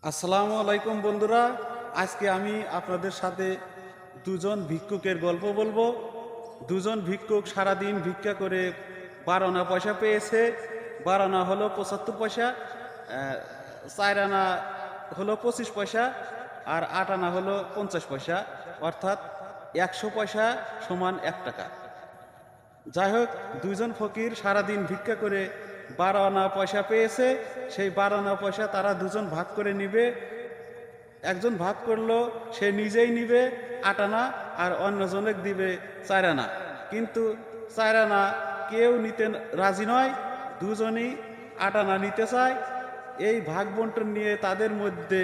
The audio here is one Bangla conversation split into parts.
আসসালামু আলাইকুম বন্ধুরা, আজকে আমি আপনাদের সাথে দুজন ভিক্ষুকের গল্প বলবো। দুজন ভিক্ষুক সারাদিন ভিক্ষা করে 12 আনা পয়সা পেয়েছে। 12 আনা হলো 75 পয়সা, 4 আনা হলো 25 পয়সা, আর 8 আনা হলো 50 পয়সা, অর্থাৎ 100 পয়সা সমান 1 টাকা। যাই হোক, দুইজন ফকির সারাদিন ভিক্ষা করে 12 আনা পয়সা পেয়েছে। সেই 12 আনা পয়সা তারা দুজন ভাগ করে নিবে। একজন ভাগ করলো, সে নিজেই নিবে 8 আনা, আর অন্যজনে দিবে 4 আনা। কিন্তু 4 আনা কেউ নিতে রাজি নয়, দুজনই 8 আনা নিতে চায়। এই ভাগ বন্টন নিয়ে তাদের মধ্যে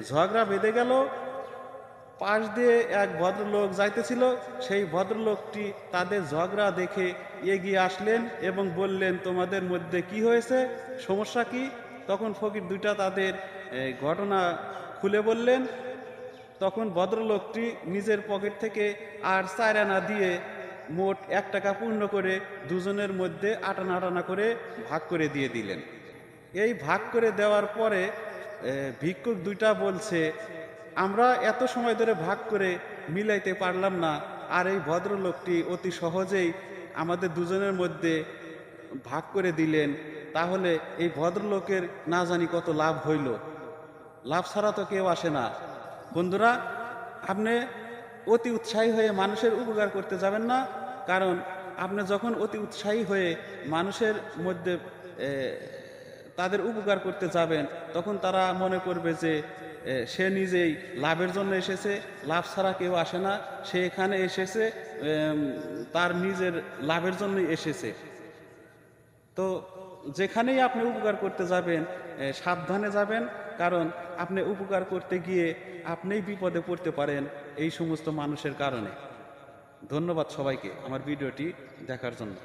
ঝগড়া বেঁধে গেল। পাশ দিয়ে এক ভদ্রলোক যাইতেছিল, সেই ভদ্রলোকটি তাদের ঝগড়া দেখে এগিয়ে আসলেন এবং বললেন, তোমাদের মধ্যে কি হয়েছে, সমস্যা কি? তখন ফকির দুইটা তাদের ঘটনা খুলে বললেন। তখন ভদ্রলোকটি নিজের পকেট থেকে আর 4 আনা দিয়ে মোট 1 টাকা পূর্ণ করে দুজনের মধ্যে 8 আনা 8 আনা করে ভাগ করে দিয়ে দিলেন। এই ভাগ করে দেওয়ার পরে ভিক্ষুক দুইটা বলছে, আমরা এত সময় ধরে ভাগ করে মিলাইতে পারলাম না, আর এই ভদ্রলোকটি অতি সহজেই আমাদের দুজনের মধ্যে ভাগ করে দিলেন। তাহলে এই ভদ্রলোকের না জানি কত লাভ হইল। লাভ ছাড়া তো কেউ আসে না। বন্ধুরা, আপনি অতি উৎসাহী হয়ে মানুষের উপকার করতে যাবেন না। কারণ আপনি যখন অতি উৎসাহী হয়ে মানুষের মধ্যে তাদের উপকার করতে যাবেন, তখন তারা মনে করবে যে সে নিজেই লাভের জন্য এসেছে, লাভ ছাড়া কেউ আসে না, সে এখানে এসেছে তার নিজের লাভের জন্যই এসেছে। তো যেখানেই আপনি উপকার করতে যাবেন, সাবধানে যাবেন। কারণ আপনি উপকার করতে গিয়ে আপনিই বিপদে পড়তে পারেন এই সমস্ত মানুষের কারণে। ধন্যবাদ সবাইকে আমার ভিডিওটি দেখার জন্য।